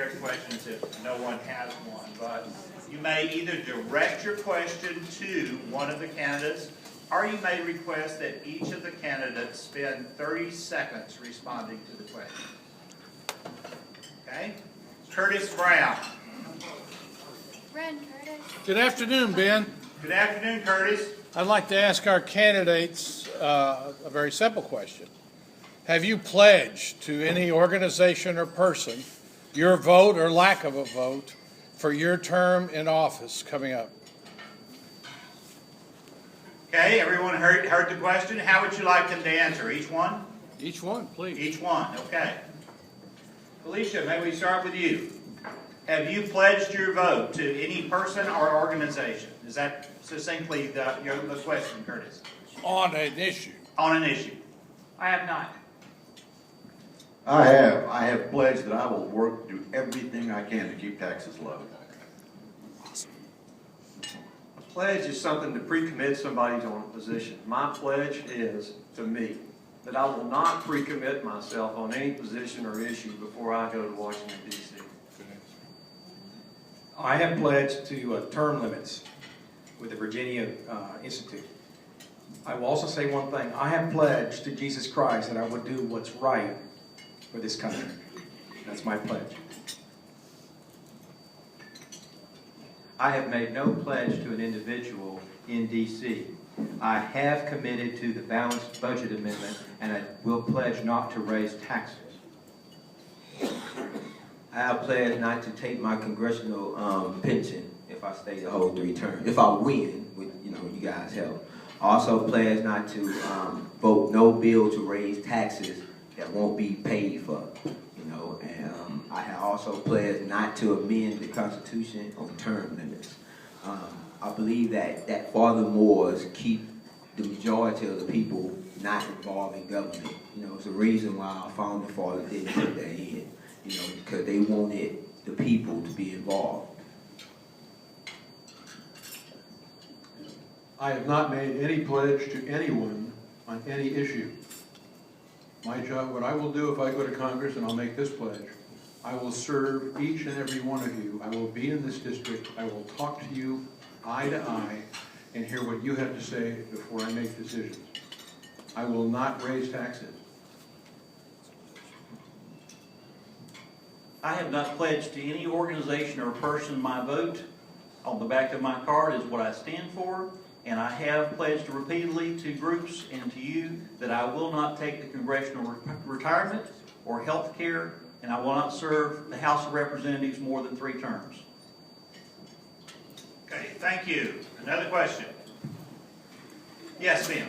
prepared questions if no one has one, but you may either direct your question to one of the candidates, or you may request that each of the candidates spend 30 seconds responding to the question. Okay? Curtis Brown. Curtis. Good afternoon, Ben. Good afternoon, Curtis. I'd like to ask our candidates a very simple question. Have you pledged to any organization or person your vote or lack of a vote for your term in office coming up? Okay, everyone heard the question. How would you like them to answer? Each one? Each one, please. Each one, okay. Felicia, may we start with you? Have you pledged your vote to any person or organization? Is that succinctly the question, Curtis? On an issue. On an issue. I have not. I have pledged that I will work, do everything I can to keep taxes low. A pledge is something to pre-commit somebody's on a position. My pledge is to me that I will not pre-commit myself on any position or issue before I go to Washington, D.C. I have pledged to term limits with the Virginia Institute. I will also say one thing. I have pledged to Jesus Christ that I would do what's right for this country. That's my pledge. I have made no pledge to an individual in D.C. I have committed to the balanced budget amendment, and I will pledge not to raise taxes. I have pledged not to take my congressional pension if I stay the whole 3 terms. If I win, with you guys' help. I also pledge not to vote no bill to raise taxes that won't be paid for. And I have also pledged not to amend the Constitution on term limits. I believe that furthermore keep the majority of the people not involved in government. It's a reason why our founding fathers didn't put that in. Because they wanted the people to be involved. I have not made any pledge to anyone on any issue. My job, what I will do if I go to Congress, and I'll make this pledge, I will serve each and every one of you. I will be in this district. I will talk to you eye to eye and hear what you have to say before I make decisions. I will not raise taxes. I have not pledged to any organization or person my vote. On the back of my card is what I stand for, and I have pledged repeatedly to groups and to you that I will not take the congressional retirement or health care, and I will not serve the House of Representatives more than 3 terms. Okay, thank you. Another question? Yes, ma'am.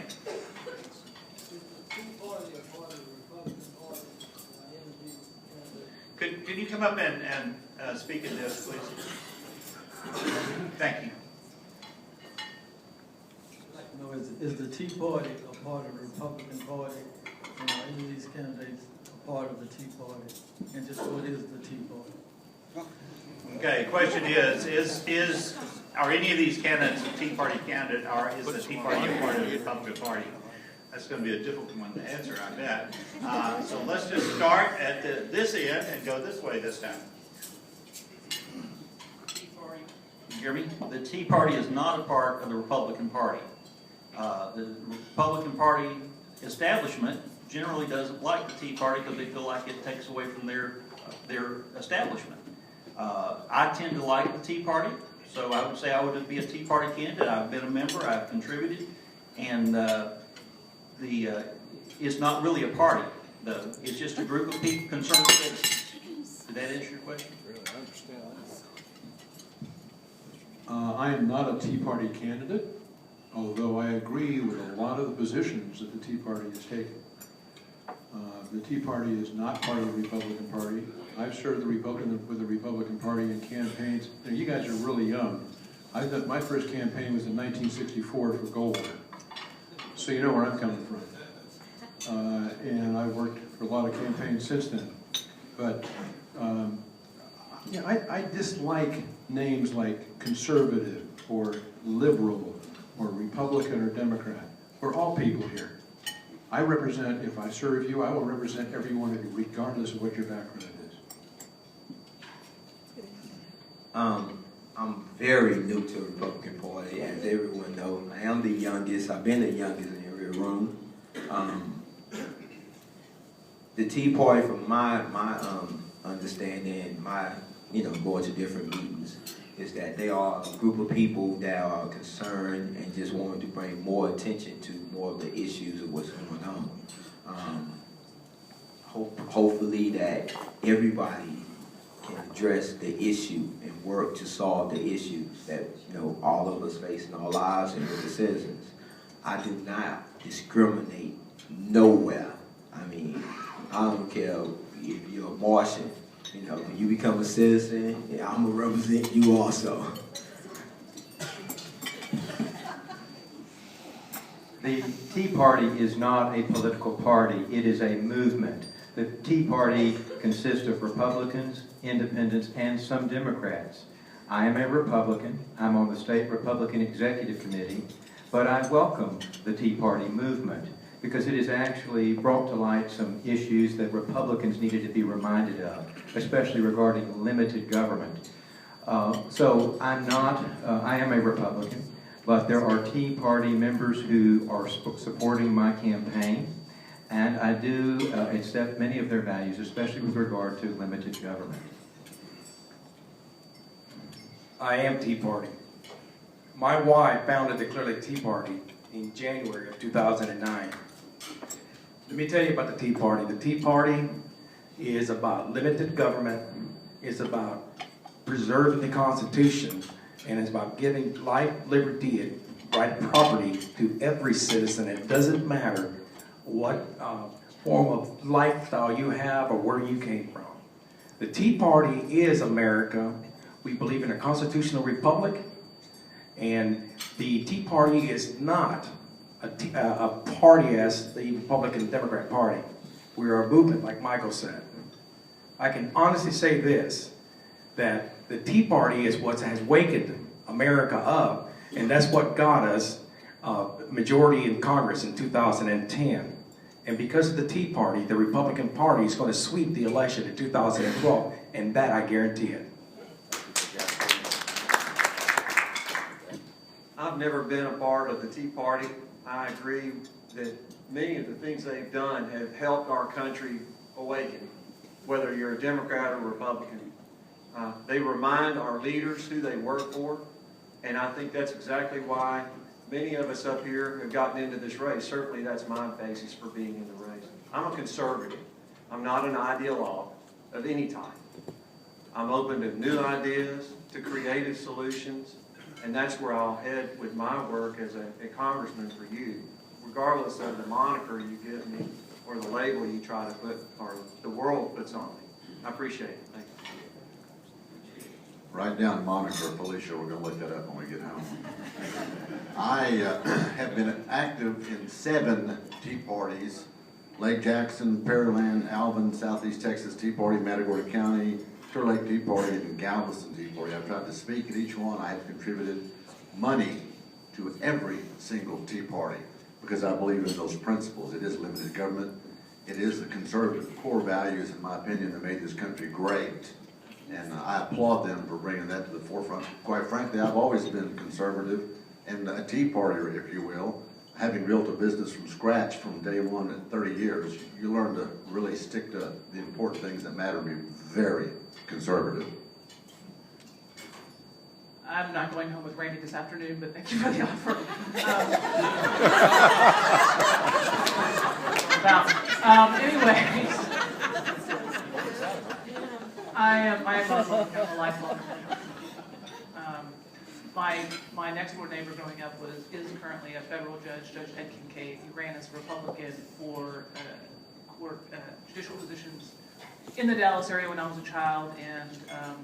Can you come up and speak in this, please? Thank you. No, is the Tea Party a part of the Republican Party? Any of these candidates a part of the Tea Party? And just what is the Tea Party? Okay, question is are any of these candidates a Tea Party candidate, or is the Tea Party a part of the Republican Party? That's going to be a difficult one to answer, I bet. So let's just start at this end and go this way this time. You hear me? The Tea Party is not a part of the Republican Party. The Republican Party establishment generally doesn't like the Tea Party because they feel like it takes away from their establishment. I tend to like the Tea Party, so I would say I would be a Tea Party candidate. I've been a member, I've contributed, and it's not really a party, though. It's just a group of people, concerned citizens. Did that answer your question? Really, I understand. I am not a Tea Party candidate, although I agree with a lot of the positions that the Tea Party has taken. The Tea Party is not part of the Republican Party. I've served with the Republican Party in campaigns. You guys are really young. My first campaign was in 1964 for Goldwater. So you know where I'm coming from. And I've worked for a lot of campaigns since then. But I dislike names like conservative or liberal or Republican or Democrat. We're all people here. I represent, if I serve you, I will represent every one of you, regardless of what your background is. I'm very new to the Republican Party, as everyone knows. I am the youngest. I've been the youngest in every room. The Tea Party, from my understanding, going to different meetings, is that they are a group of people that are concerned and just wanting to bring more attention to more of the issues of what's going on. Hopefully that everybody can address the issue and work to solve the issues that all of us face in our lives and with the citizens. I do not discriminate nowhere. I mean, I don't care if you're a Martian. When you become a citizen, I'm gonna represent you also. The Tea Party is not a political party, it is a movement. The Tea Party consists of Republicans, independents, and some Democrats. I am a Republican. I'm on the State Republican Executive Committee, but I welcome the Tea Party movement because it has actually brought to light some issues that Republicans needed to be reminded of, especially regarding limited government. So I am a Republican, but there are Tea Party members who are supporting my campaign, and I do accept many of their values, especially with regard to limited government. I am Tea Party. My wife founded the Clear Lake Tea Party in January of 2009. Let me tell you about the Tea Party. The Tea Party is about limited government, it's about preserving the Constitution, and it's about giving life, liberty, and right property to every citizen. It doesn't matter what form of lifestyle you have or where you came from. The Tea Party is America. We believe in a constitutional republic, and the Tea Party is not a party as the Republican Democrat Party. We are a movement, like Michael said. I can honestly say this, that the Tea Party is what has wakened America up, and that's what got us majority in Congress in 2010. And because of the Tea Party, the Republican Party is going to sweep the election in 2012, and that I guarantee it. I've never been a part of the Tea Party. I agree that many of the things they've done have helped our country awaken, whether you're a Democrat or Republican. They remind our leaders who they work for, and I think that's exactly why many of us up here have gotten into this race. Certainly that's my basis for being in the race. I'm a conservative. I'm not an ideologue of any type. I'm open to new ideas, to creative solutions, and that's where I'll head with my work as a congressman for you, regardless of the moniker you give me or the label you try to put, or the world puts on me. I appreciate it. Thank you. Write down moniker, Felicia, we're gonna look that up when we get home. I have been active in 7 Tea Parties: Lake Jackson, Pearland, Alvin, Southeast Texas Tea Party, Matagorda County, Clear Lake Tea Party, and Galveston Tea Party. I've tried to speak at each one. I have contributed money to every single Tea Party because I believe in those principles. It is limited government. It is the conservative core values, in my opinion, that made this country great. And I applaud them for bringing that to the forefront. Quite frankly, I've always been conservative and a Tea Partier, if you will. Having built a business from scratch from day one in 30 years, you learn to really stick to the important things that matter to me. Very conservative. I'm not going home with Randy this afternoon, but thank you for the offer. Anyways, I am a lifelong my next door neighbor growing up is currently a federal judge, Judge Ed Kincaid. He ran as a Republican for judicial positions in the Dallas area when I was a child, and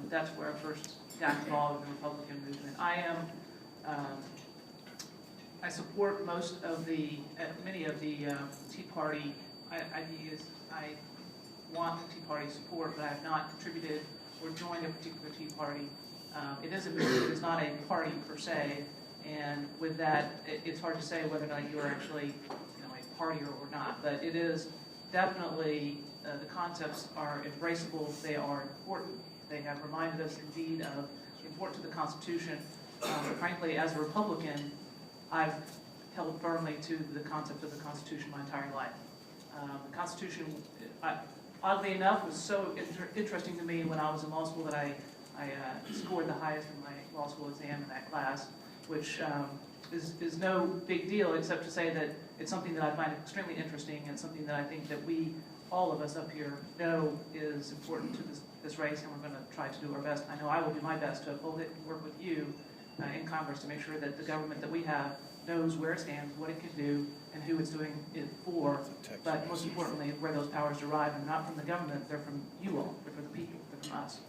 that's where I first got involved in the Republican movement. I support many of the Tea Party ideas. I want the Tea Party support, but I have not contributed or joined a particular Tea Party. It is not a party per se, and with that, it's hard to say whether or not you're actually a partier or not. But it is definitely the concepts are embraceable. They are important. They have reminded us indeed of important to the Constitution. Frankly, as a Republican, I've held firmly to the concept of the Constitution my entire life. The Constitution, oddly enough, was so interesting to me when I was in law school that I scored the highest in my law school exam in that class, which is no big deal, except to say that it's something that I find extremely interesting and something that I think that we, all of us up here, know is important to this race, and we're going to try to do our best. I know I will do my best to uphold it and work with you in Congress to make sure that the government that we have knows where it stands, what it can do, and who it's doing it for, but most importantly, where those powers derive, and not from the government, they're from you all, they're from the people, they're from us.